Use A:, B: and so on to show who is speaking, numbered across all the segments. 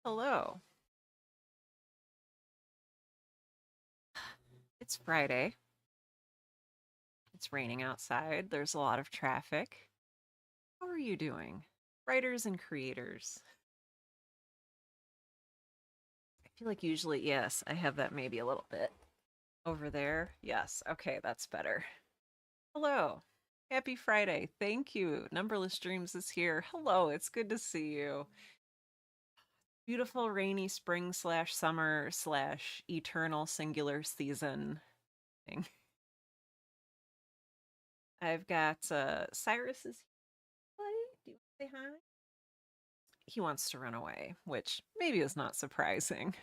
A: Hello. It's Friday. It's raining outside. There's a lot of traffic. How are you doing? Writers and creators. I feel like usually, yes, I have that maybe a little bit over there. Yes. Okay, that's better. Hello. Happy Friday. Thank you. Numberless Dreams is here. Hello. It's good to see you. Beautiful rainy spring slash summer slash eternal singular season thing. I've got Cyrus is here. Do you want to say hi? He wants to run away, which maybe is not surprising.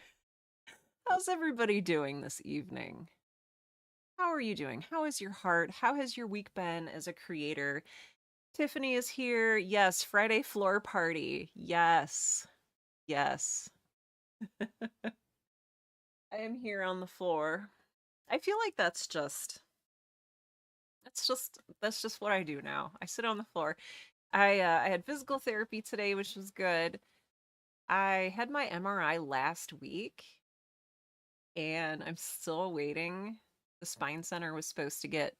A: How's everybody doing this evening? How are you doing? How is your heart? How has your week been as a creator? Tiffany is here. Yes, Friday floor party. Yes. Yes. I am here on the floor. I feel like that's just what I do now. I sit on the floor. I had physical therapy today, which was good. I had my MRI last week and I'm still waiting. The spine center was supposed to get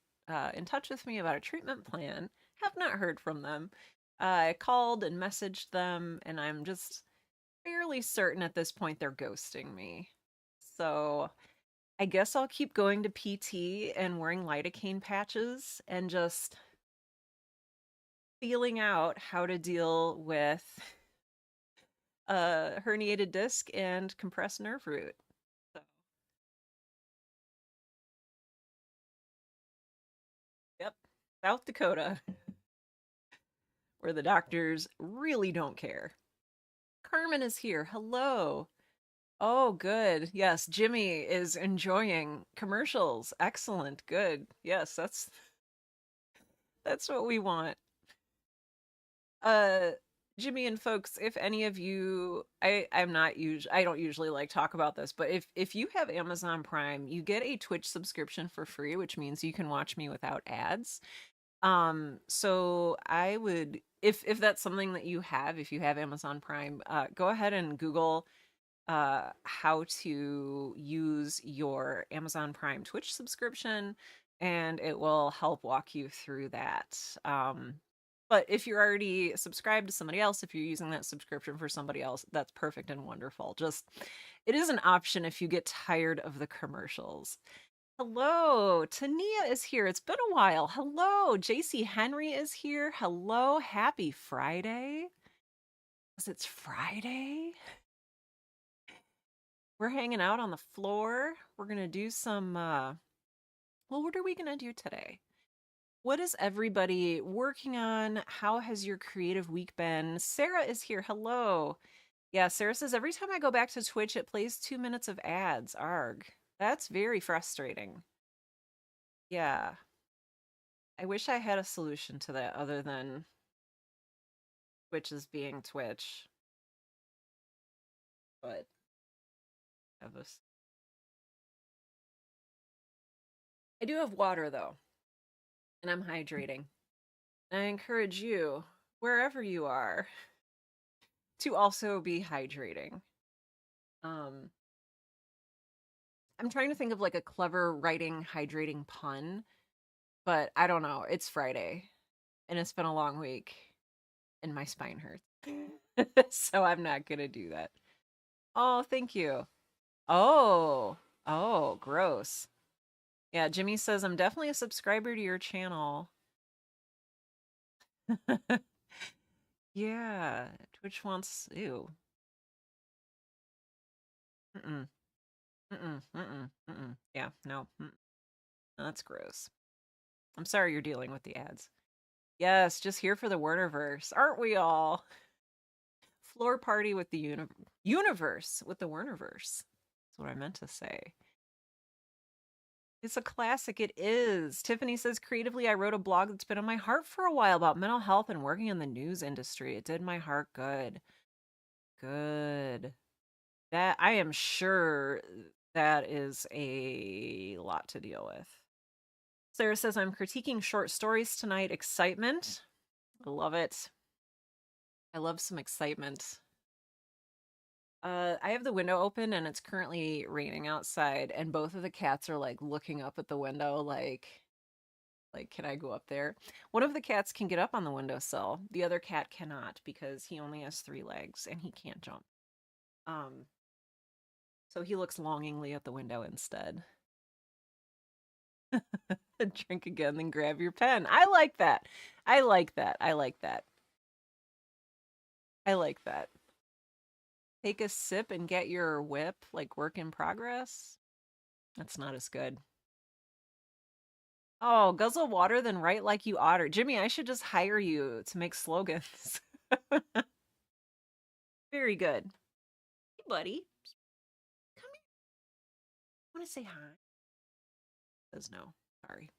A: in touch with me about a treatment plan. Have not heard from them. I called and messaged them, and I'm just fairly certain at this point they're ghosting me. So I guess I'll keep going to PT and wearing lidocaine patches and just feeling out how to deal with a herniated disc and compressed nerve root. So, yep, South Dakota, where the doctors really don't care. Carmen is here. Hello. Oh, good. Yes, Jimmy is enjoying commercials. Excellent. Good. Yes, that's what we want. Uh Jimmy and folks, if any of you I don't usually like talk about this, but if you have Amazon Prime, you get a Twitch subscription for free, which means you can watch me without ads. So I would if that's something that you have, if you have Amazon Prime, go ahead and Google how to use your Amazon Prime Twitch subscription, and it will help walk you through that. But if you're already subscribed to somebody else, if you're using that subscription for somebody else, that's perfect and wonderful. Just it is an option if you get tired of the commercials. Hello, Tania is here. It's been a while. Hello, JC Henry is here. Hello, happy Friday. 'Cause it's Friday. We're hanging out on the floor. We're going to do some well, what are we going to do today? What is everybody working on? How has your creative week been? Sarah is here. Hello. Yeah, Sarah says every time I go back to Twitch it plays 2 minutes of ads. Arg. That's very frustrating. Yeah. I wish I had a solution to that other than Twitch is being Twitch. But have this. I do have water though, and I'm hydrating. I encourage you, wherever you are, to also be hydrating. Um, I'm trying to think of like a clever writing hydrating pun, but I don't know. It's Friday and it's been a long week and my spine hurts. So I'm not going to do that. Oh, thank you. Oh, oh, gross. Yeah, Jimmy says I'm definitely a subscriber to your channel. Yeah, Twitch wants ew. Mm-mm. Mm-mm. Mm-mm. Mm-mm. Yeah, no. That's gross. I'm sorry you're dealing with the ads. Yes, just here for the Wernerverse. Aren't we all? Floor party with the universe with the Wernerverse. That's what I meant to say. It's a classic. It is. Tiffany says, creatively, I wrote a blog that's been on my heart for a while about mental health and working in the news industry. It did my heart good. Good. That I am sure that is a lot to deal with. Sarah says, I'm critiquing short stories tonight. Excitement. I love it. I love some excitement. I have the window open and it's currently raining outside, and both of the cats are like looking up at the window, like, can I go up there? One of the cats can get up on the windowsill. The other cat cannot because he only has three legs and he can't jump. Um, so he looks longingly at the window instead. Drink again, then grab your pen. I like that. I like that. I like that. I like that. Take a sip and get your whip, like work in progress. That's not as good. Oh, guzzle water, then write like you otter. Jimmy, I should just hire you to make slogans. Very good. Hey, buddy. Come here. Want to say hi? Says no. Sorry.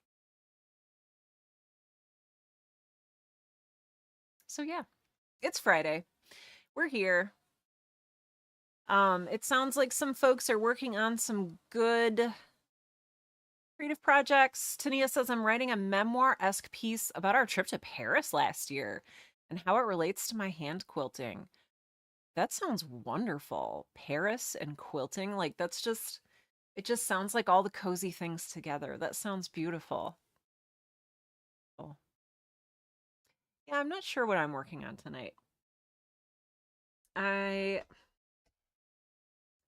A: So yeah, it's Friday. We're here. It sounds like some folks are working on some good creative projects. Tania says, I'm writing a memoir-esque piece about our trip to Paris last year and how it relates to my hand quilting. That sounds wonderful. Paris and quilting, like that's just, it just sounds like all the cozy things together. That sounds beautiful. Oh. Yeah, I'm not sure what I'm working on tonight. I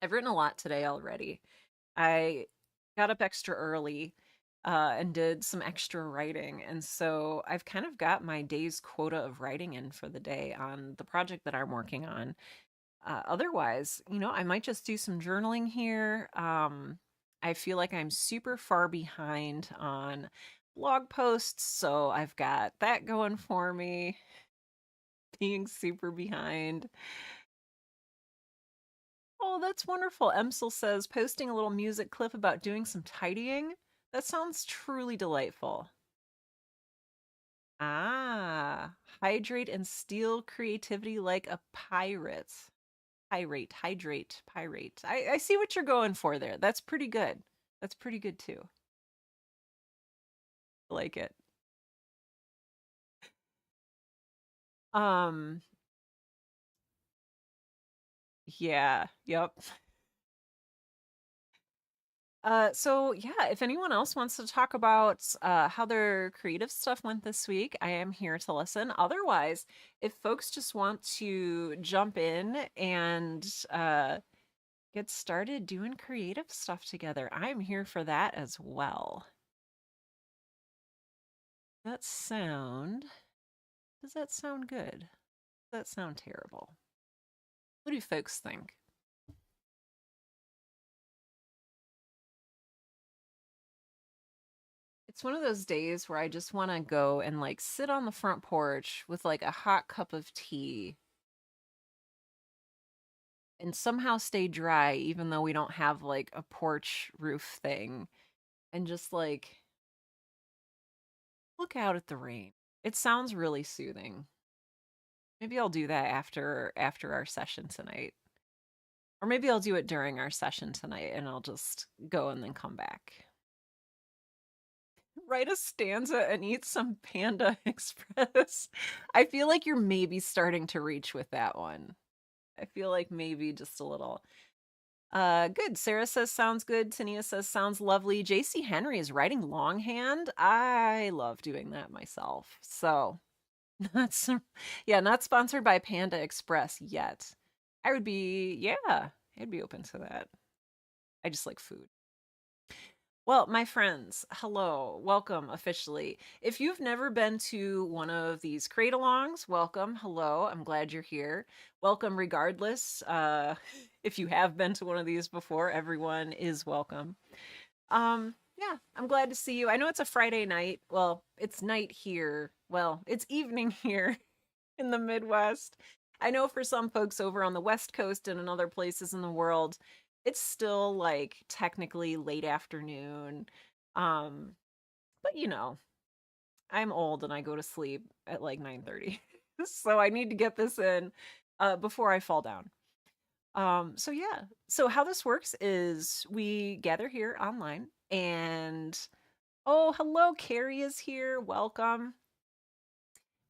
A: I've written a lot today already. I got up extra early and did some extra writing. And so I've kind of got my day's quota of writing in for the day on the project that I'm working on. Otherwise, I might just do some journaling here. I feel like I'm super far behind on blog posts, so I've got that going for me, being super behind. Oh, that's wonderful. Emsel says, posting a little music clip about doing some tidying. That sounds truly delightful. Ah, hydrate and steal creativity like a pirate. Hydrate, pirate. I see what you're going for there. That's pretty good. That's pretty good too. I like it. Um, yeah, yep. So yeah, if anyone else wants to talk about how their creative stuff went this week, I am here to listen. Otherwise, if folks just want to jump in and get started doing creative stuff together, I'm here for that as well. That sound, does that sound good? Does that sound terrible? What do folks think? It's one of those days where I just want to go and like sit on the front porch with like a hot cup of tea and somehow stay dry, even though we don't have like a porch roof thing, and just like look out at the rain. It sounds really soothing. Maybe I'll do that after our session tonight. Or maybe I'll do it during our session tonight and I'll just go and then come back. Write a stanza and eat some Panda Express. I feel like you're maybe starting to reach with that one. I feel like maybe just a little. Good. Sarah says sounds good. Tania says sounds lovely. JC Henry is writing longhand. I love doing that myself. So that's yeah, not sponsored by Panda Express yet. I would be, yeah, I'd be open to that. I just like food. Well, my friends, hello, welcome officially. If you've never been to one of these create alongs, welcome, hello, I'm glad you're here. Welcome regardless. If you have been to one of these before, everyone is welcome. Yeah, I'm glad to see you. I know it's a Friday night. Well, it's night here. Well, it's evening here in the Midwest. I know for some folks over on the West Coast and in other places in the world, it's still like technically late afternoon. Um, but I'm old and I go to sleep at like 9:30. So I need to get this in before I fall down. So yeah. So how this works is we gather here online and oh, hello, Carrie is here. Welcome.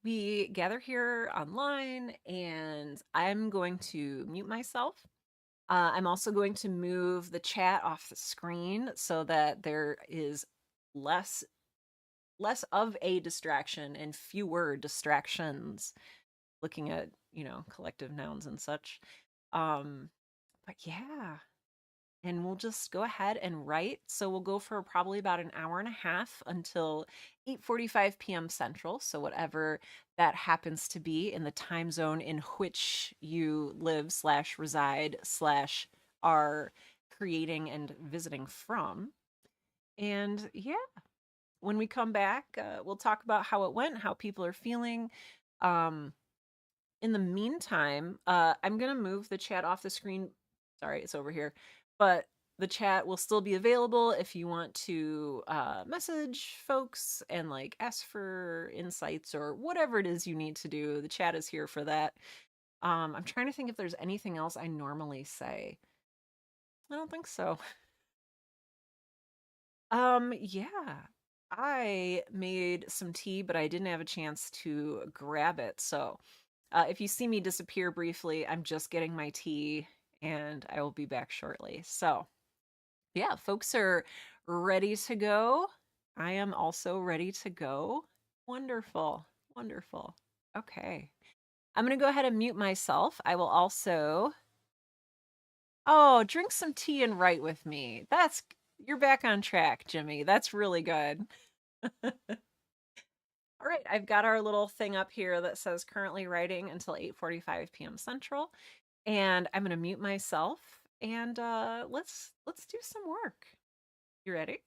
A: We gather here online and I'm going to mute myself I'm also going to move the chat off the screen so that there is less less of a distraction and fewer distractions looking at, collective nouns and such. But yeah, and we'll just go ahead and write. So we'll go for probably about an hour and a half until 8:45 p.m. Central. So whatever that happens to be in the time zone in which you live slash reside slash are creating and visiting from. And yeah, when we come back, we'll talk about how it went, how people are feeling. Um, in the meantime, I'm gonna move the chat off the screen. Sorry, it's over here. But the chat will still be available if you want to message folks and like ask for insights or whatever it is you need to do. The chat is here for that. I'm trying to think if there's anything else I normally say. I don't think so. Yeah. I made some tea, but I didn't have a chance to grab it. So, if you see me disappear briefly, I'm just getting my tea and I will be back shortly. So, yeah, folks are ready to go. I am also ready to go. Wonderful. Wonderful. Okay. I'm going to go ahead and mute myself. I will also. Oh, drink some tea and write with me. You're back on track, Jimmy. That's really good. All right, I've got our little thing up here that says currently writing until 8:45 p.m. Central, and I'm going to mute myself and let's do some work. You ready?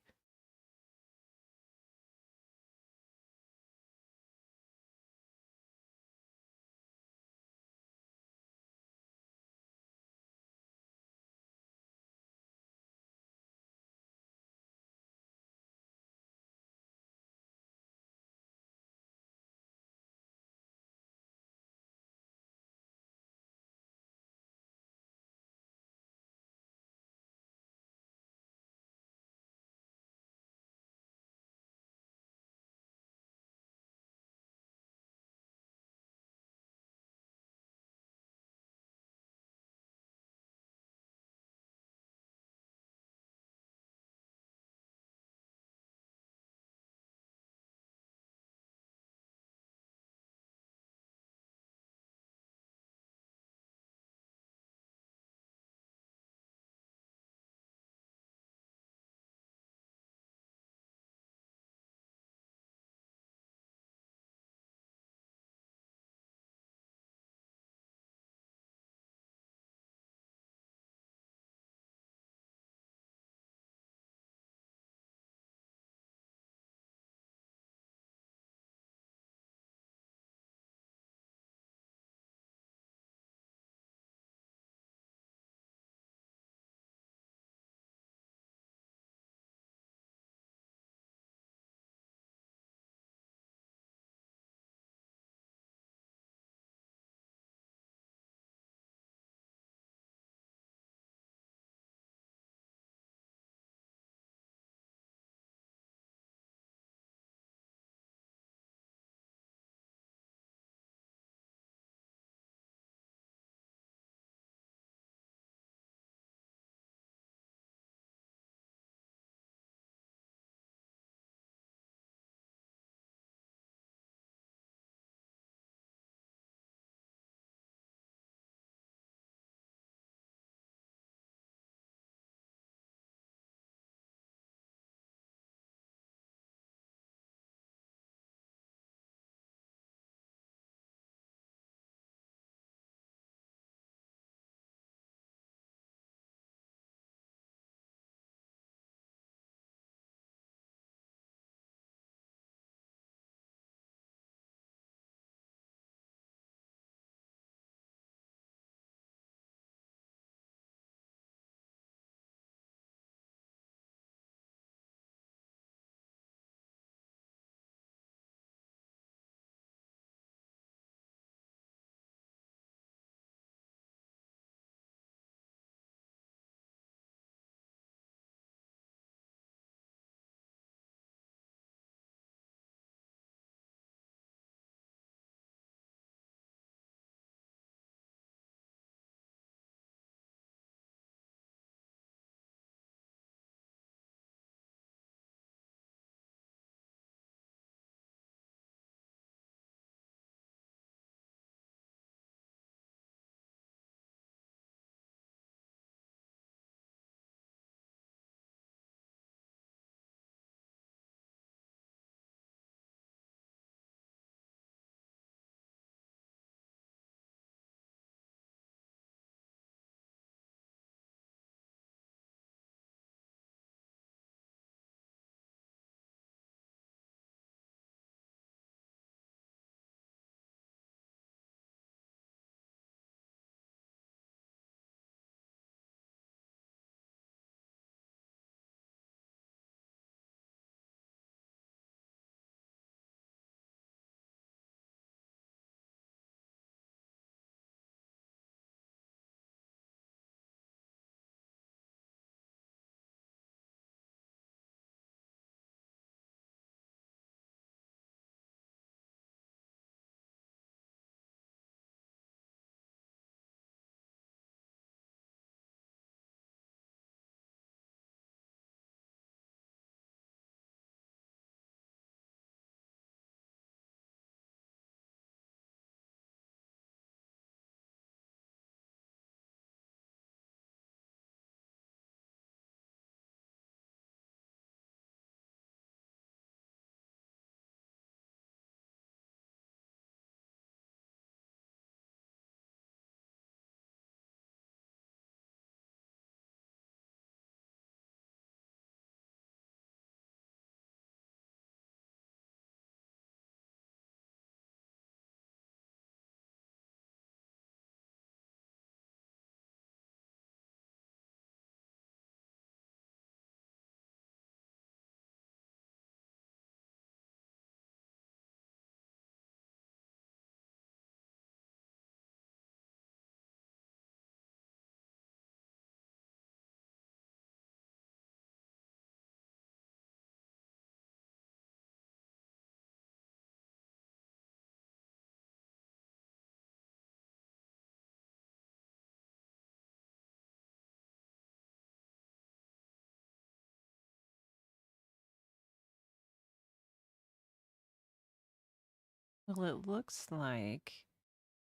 A: Well, it looks like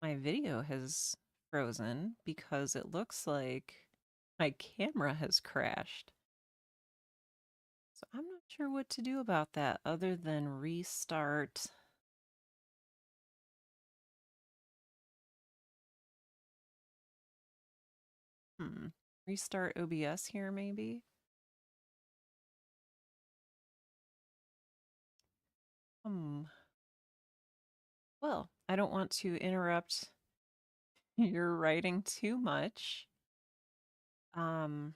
A: my video has frozen because it looks like my camera has crashed. So I'm not sure what to do about that other than restart. Hmm. Restart OBS here, maybe? Hmm. Well, I don't want to interrupt your writing too much. Um,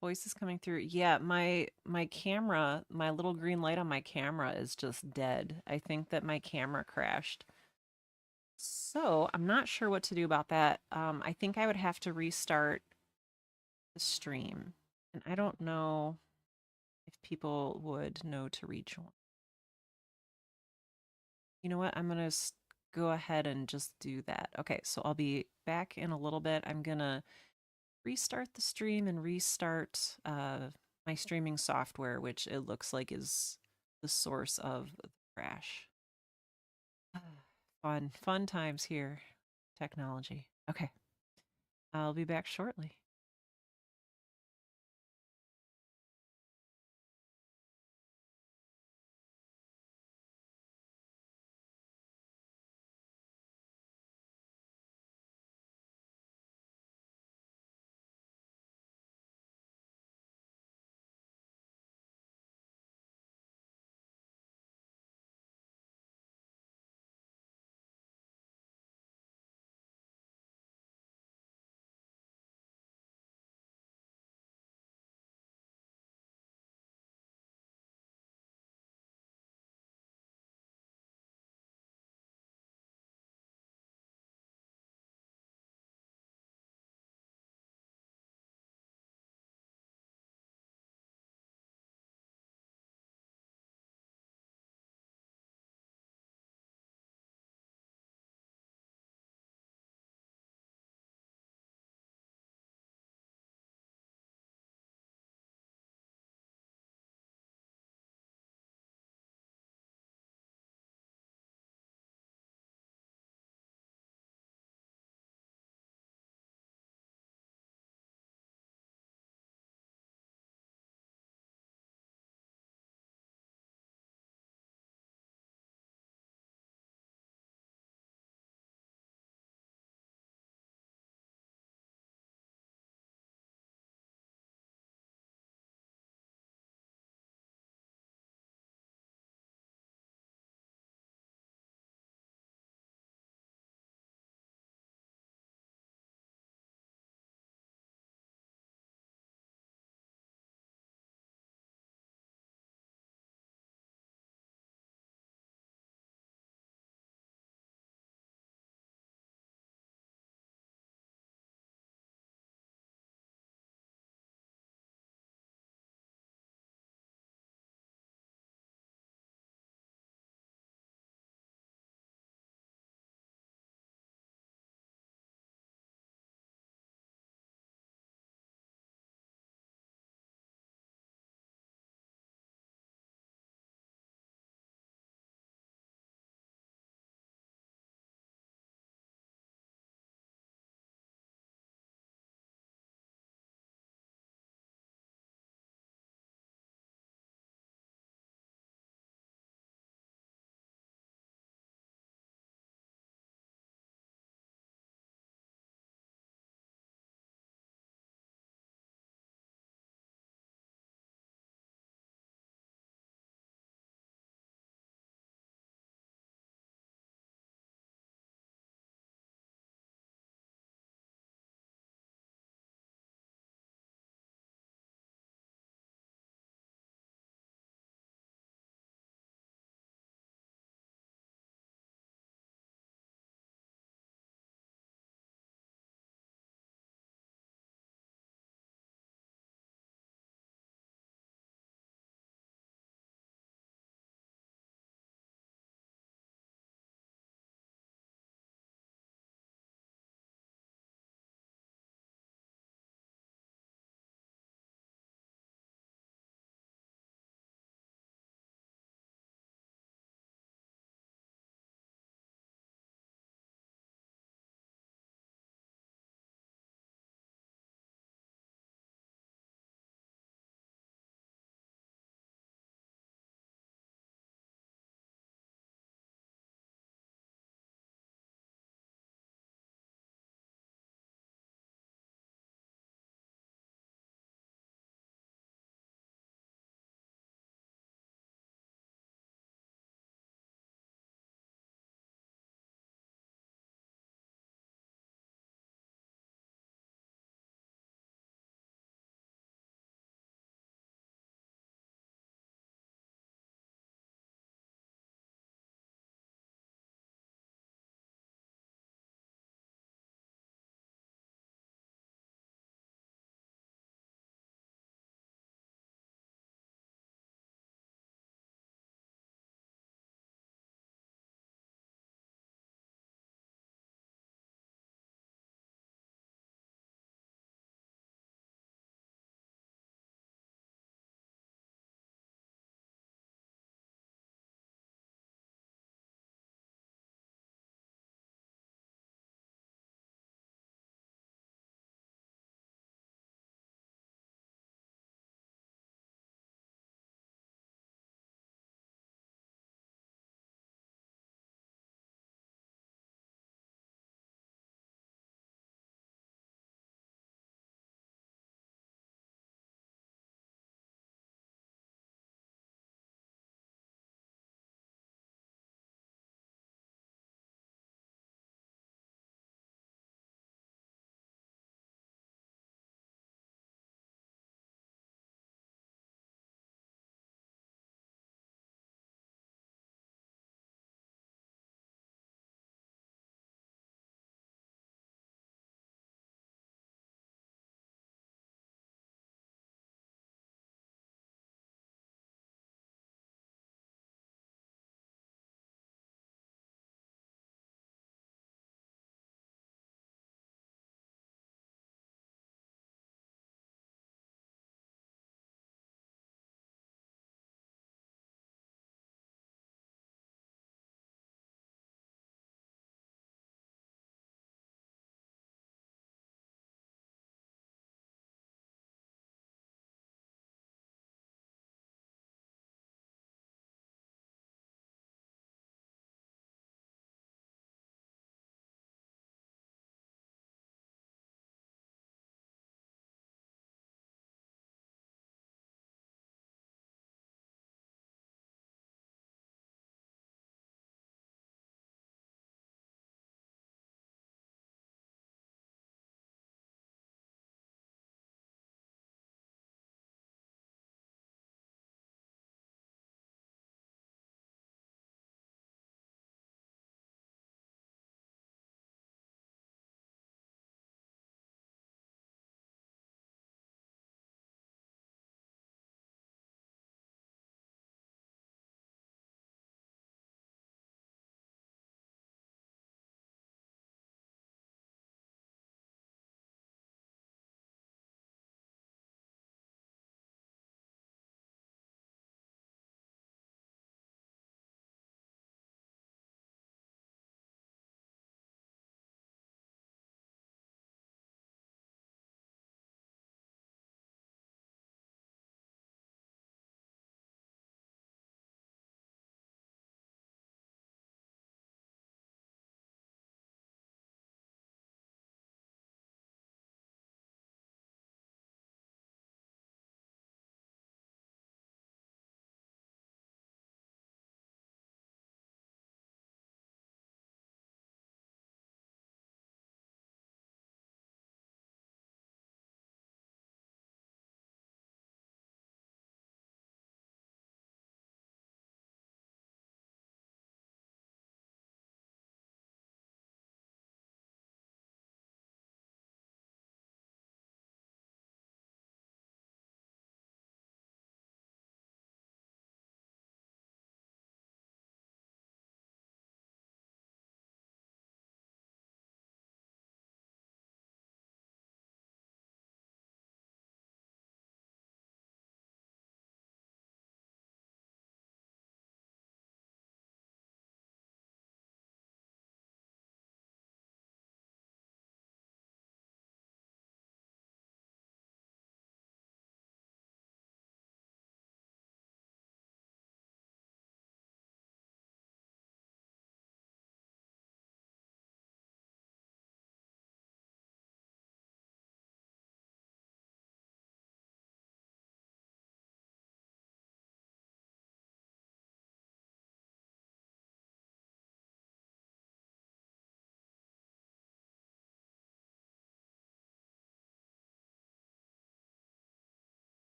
A: Voice is coming through. Yeah, my camera, my little green light on my camera is just dead. I think that my camera crashed. So I'm not sure what to do about that. I think I would have to restart the stream. And I don't know if people would know to rejoin. You know what? I'm going to go ahead and just do that. Okay, so I'll be back in a little bit. I'm going to restart the stream and restart my streaming software, which it looks like is the source of the crash. Fun times here. Technology. Okay, I'll be back shortly.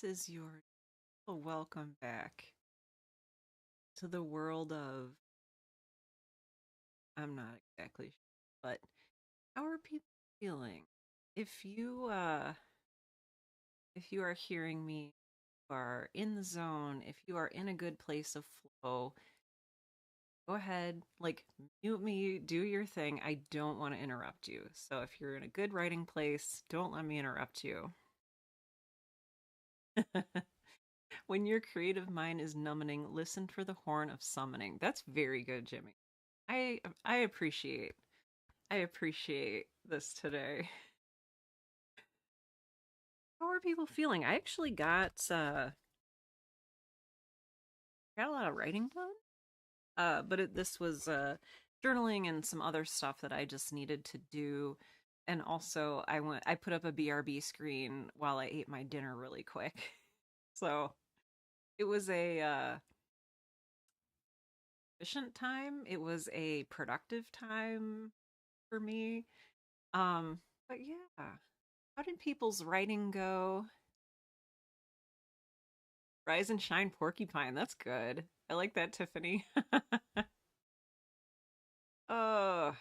A: This is your welcome back to the world of, I'm not exactly sure, but how are people feeling? If you are hearing me, you are in the zone, if you are in a good place of flow, go ahead, like mute me, do your thing. I don't want to interrupt you. So if you're in a good writing place, don't let me interrupt you. When your creative mind is numbing, listen for the horn of summoning. That's very good, Jimmy. I appreciate this today. How are people feeling? I actually got a lot of writing done. But this was journaling and some other stuff that I just needed to do. And also I put up a BRB screen while I ate my dinner really quick. So it was a efficient time. It was a productive time for me. But yeah. How did people's writing go? Rise and shine porcupine. That's good. I like that, Tiffany. uh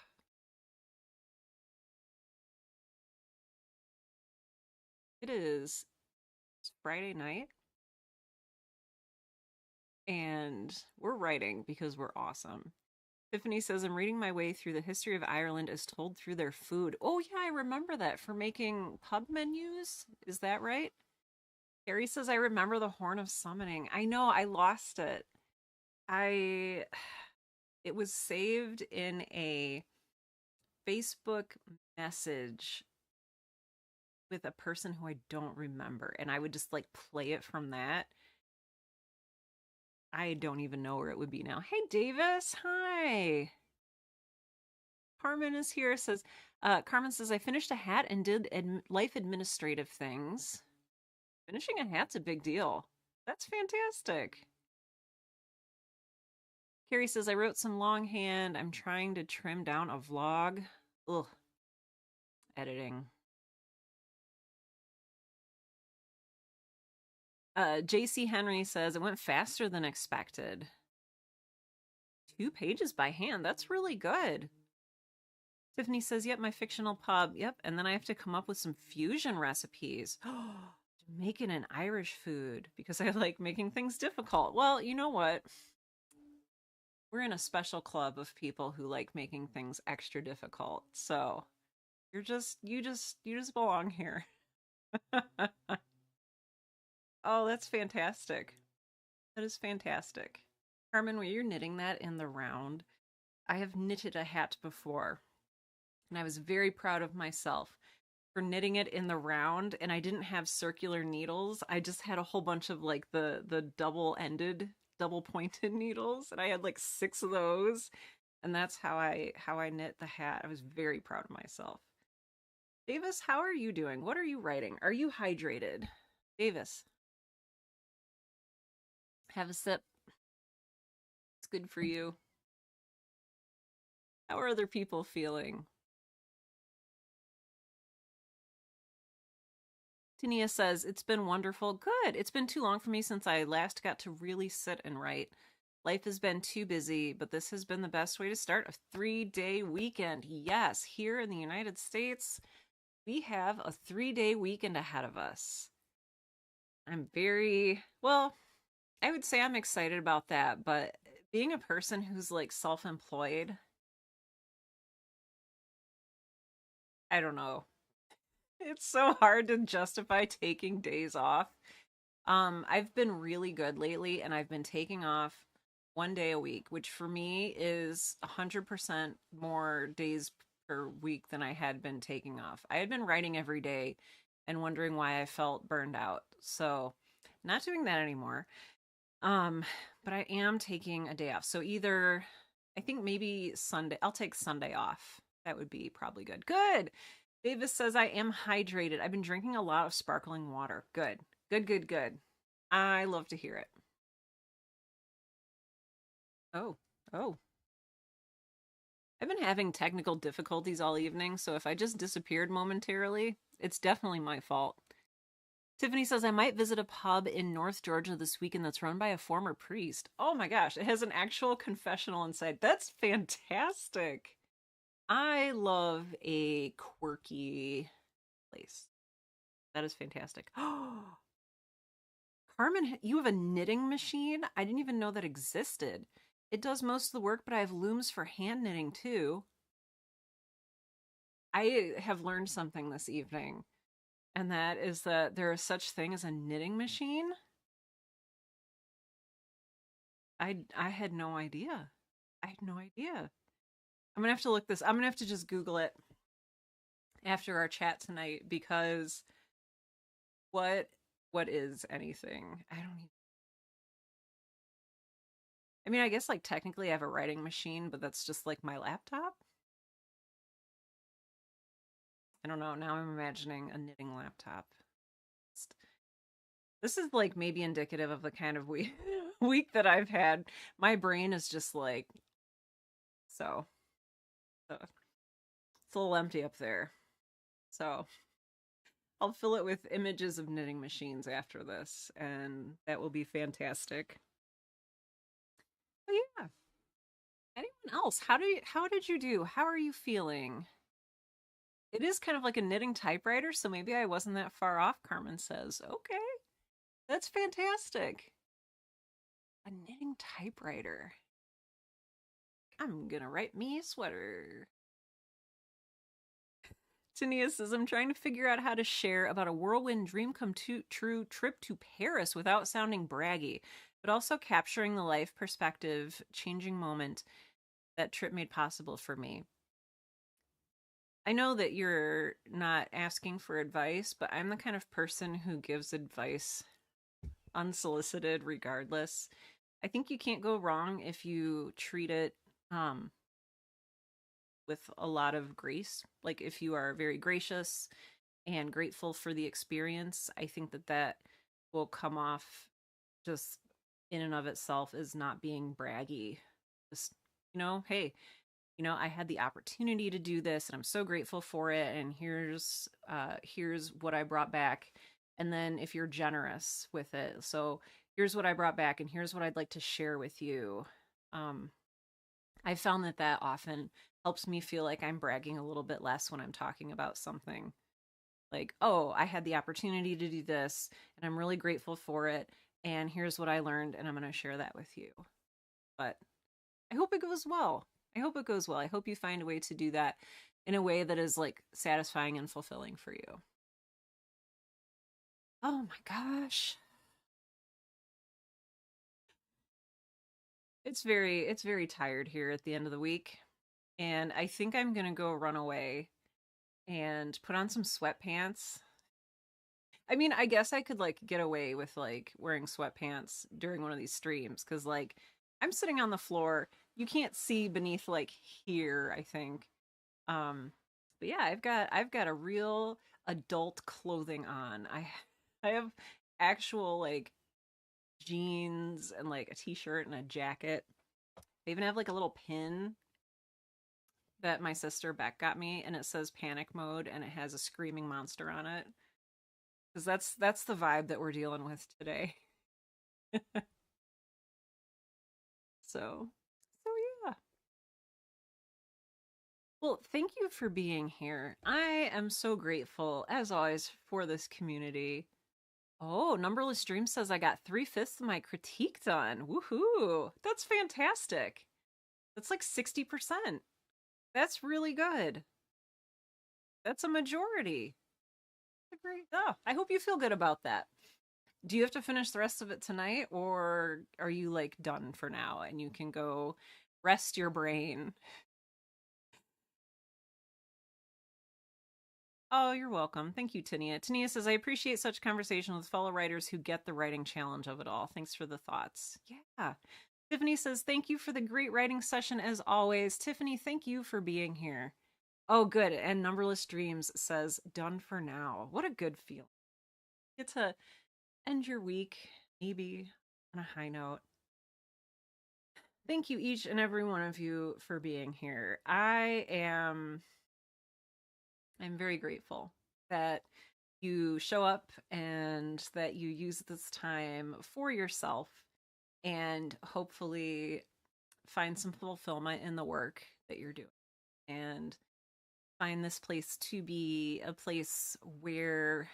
A: it is Friday night and we're writing because we're awesome. Tiffany says, I'm reading my way through the history of Ireland as told through their food. Oh, yeah, I remember that for making pub menus. Is that right? Carrie says, I remember the Horn of Summoning. I know, I lost it. I. It was saved in a Facebook message with a person who I don't remember, and I would just like play it from that. I don't even know where it would be now. Hey, Davis. Hi. Carmen is here. Says, Carmen says, I finished a hat and did life administrative things. Finishing a hat's a big deal. That's fantastic. Carrie says, I wrote some longhand. I'm trying to trim down a vlog. Ugh. Editing. JC Henry says, it went faster than expected. 2 pages by hand. That's really good. Tiffany says, yep, my fictional pub. Yep. And then I have to come up with some fusion recipes. Making an Irish food because I like making things difficult. Well, you know what? We're in a special club of people who like making things extra difficult. So you just belong here. Oh, that's fantastic. That is fantastic. Carmen, when you're knitting that in the round, I have knitted a hat before, and I was very proud of myself for knitting it in the round, and I didn't have circular needles. I just had a whole bunch of like the double-ended, double-pointed needles, and I had like 6 of those, and that's how I knit the hat. I was very proud of myself. Davis, how are you doing? What are you writing? Are you hydrated? Davis, have a sip. It's good for you. How are other people feeling? Tania says, it's been wonderful. Good. It's been too long for me since I last got to really sit and write. Life has been too busy, but this has been the best way to start a 3-day weekend. Yes, here in the United States, we have a 3-day weekend ahead of us. I'm well, I would say I'm excited about that, but being a person who's like self-employed, I don't know. It's so hard to justify taking days off. I've been really good lately and I've been taking off 1 day a week, which for me is 100% more days per week than I had been taking off. I had been writing every day and wondering why I felt burned out. So, not doing that anymore. Um, but I am taking a day off. So either I think maybe Sunday. I'll take Sunday off. That would be probably good. Good. Davis says I am hydrated. I've been drinking a lot of sparkling water. Good. Good, good, good. I love to hear it. Oh, oh. I've been having technical difficulties all evening, so if I just disappeared momentarily, it's definitely my fault. Tiffany says, I might visit a pub in North Georgia this weekend that's run by a former priest. Oh my gosh, it has an actual confessional inside. That's fantastic. I love a quirky place. That is fantastic. Oh, Carmen, you have a knitting machine? I didn't even know that existed. It does most of the work, but I have looms for hand knitting too. I have learned something this evening, and that is that there is such thing as a knitting machine. I had no idea. I had no idea. I'm gonna have to look this. I'm gonna have to just Google it after our chat tonight because what what is anything? I don't even. I mean, I guess like technically I have a writing machine, but that's just like my laptop. I don't know. Now I'm imagining a knitting laptop. This is like maybe indicative of the kind of week that I've had. My brain is just like so. So it's a little empty up there. So I'll fill it with images of knitting machines after this, and that will be fantastic. But yeah. Anyone else? How did you do? How are you feeling? It is kind of like a knitting typewriter, so maybe I wasn't that far off, Carmen says. Okay. That's fantastic. A knitting typewriter. I'm gonna write me a sweater. Tania says, I'm trying to figure out how to share about a whirlwind dream come true trip to Paris without sounding braggy, but also capturing the life perspective, changing moment that trip made possible for me. I know that you're not asking for advice, but I'm the kind of person who gives advice unsolicited regardless. I think you can't go wrong if you treat it with a lot of grace. Like if you are very gracious and grateful for the experience, I think that that will come off just in and of itself as not being braggy. Just, hey, I had the opportunity to do this and I'm so grateful for it. And here's what I brought back. And then if you're generous with it, so here's what I brought back and here's what I'd like to share with you. I found that that often helps me feel like I'm bragging a little bit less when I'm talking about something. Like, oh, I had the opportunity to do this and I'm really grateful for it. And here's what I learned, and I'm going to share that with you. But I hope it goes well. I hope it goes well. I hope you find a way to do that in a way that is like satisfying and fulfilling for you. Oh my gosh. It's very tired here at the end of the week. And I think I'm going to go run away and put on some sweatpants. I mean, I guess I could like get away with like wearing sweatpants during one of these streams cuz like I'm sitting on the floor. You can't see beneath like here, I think. But yeah, I've got a real adult clothing on. I have actual like jeans and like a t-shirt and a jacket. I even have like a little pin that my sister Beck got me, and it says panic mode and it has a screaming monster on it. Because that's the vibe that we're dealing with today. So yeah. Well, thank you for being here. I am so grateful, as always, for this community. Oh, Numberless Dream says I got 3/5 of my critique done. Woohoo! That's fantastic. That's like 60%. That's really good. That's a majority. Great. Oh, I hope you feel good about that. Do you have to finish the rest of it tonight, or are you like done for now and you can go rest your brain? Oh, you're welcome. Thank you, Tania. Tania says, I appreciate such conversation with fellow writers who get the writing challenge of it all. Thanks for the thoughts. Yeah. Tiffany says, thank you for the great writing session as always. Tiffany, thank you for being here. Oh, good. And Numberless Dreams says, done for now. What a good feeling. Get to end your week, maybe on a high note. Thank you, each and every one of you, for being here. I'm very grateful that you show up and that you use this time for yourself and hopefully find some fulfillment in the work that you're doing and find this place to be a place where,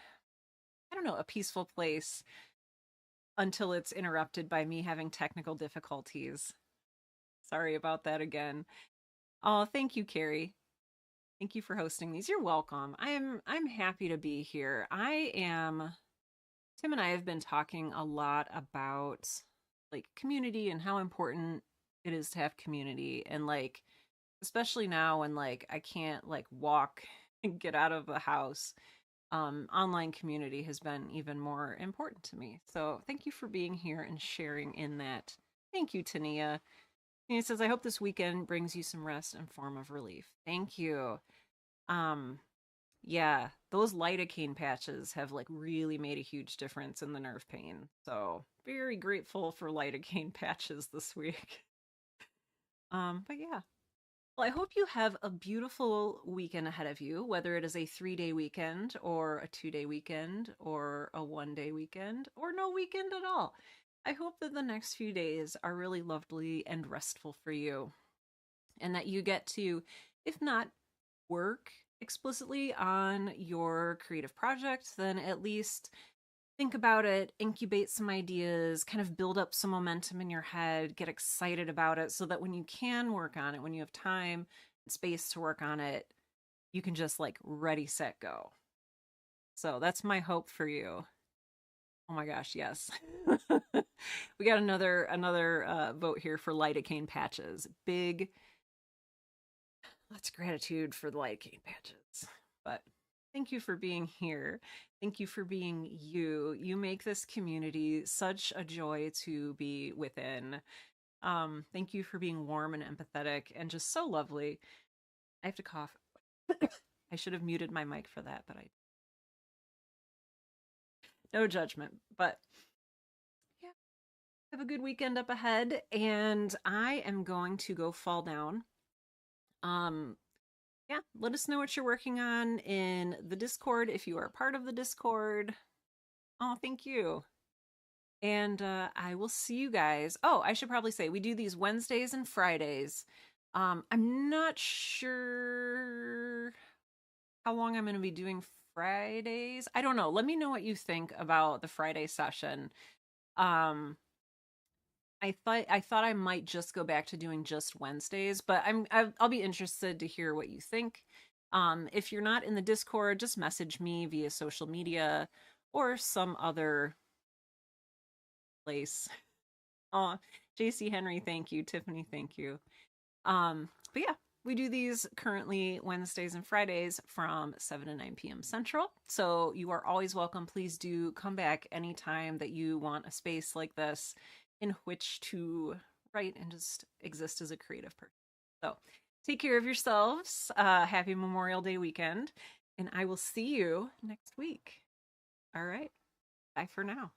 A: I don't know, a peaceful place until it's interrupted by me having technical difficulties. Sorry about that again. Oh, thank you, Carrie. Thank you for hosting these. You're welcome. I'm happy to be here. Tim and I have been talking a lot about like community and how important it is to have community and like especially now when like I can't like walk and get out of the house. Online community has been even more important to me. So thank you for being here and sharing in that. Thank you, Tania. Tania says, I hope this weekend brings you some rest and form of relief. Thank you. Um, yeah, those lidocaine patches have like really made a huge difference in the nerve pain. So very grateful for lidocaine patches this week. But yeah. Well, I hope you have a beautiful weekend ahead of you, whether it is a 3-day weekend or a 2-day weekend or a 1-day weekend or no weekend at all. I hope that the next few days are really lovely and restful for you and that you get to, if not work explicitly on your creative project, then at least think about it, incubate some ideas, kind of build up some momentum in your head, get excited about it so that when you can work on it, when you have time and space to work on it, you can just like ready, set, go. So that's my hope for you. Oh my gosh, yes. We got another vote here for lidocaine patches. Big lots of gratitude for the lidocaine patches. But thank you for being here. Thank you for being you. You make this community such a joy to be within. Thank you for being warm and empathetic and just so lovely. I have to cough. I should have muted my mic for that, but I no judgment. But yeah, have a good weekend up ahead, and I am going to go fall down. Um, yeah, let us know what you're working on in the Discord if you are part of the Discord. Oh, thank you. And I will see you guys. Oh, I should probably say we do these Wednesdays and Fridays. I'm not sure how long I'm going to be doing Fridays. I don't know. Let me know what you think about the Friday session. Um, I thought I might just go back to doing just Wednesdays, but I'll be interested to hear what you think. If you're not in the Discord, just message me via social media or some other place. Oh, JC Henry, thank you. Tiffany, thank you. But yeah, we do these currently Wednesdays and Fridays from 7 to 9 p.m. Central. So you are always welcome. Please do come back anytime that you want a space like this in which to write and just exist as a creative person. So take care of yourselves. Happy Memorial Day weekend. And I will see you next week. All right. Bye for now.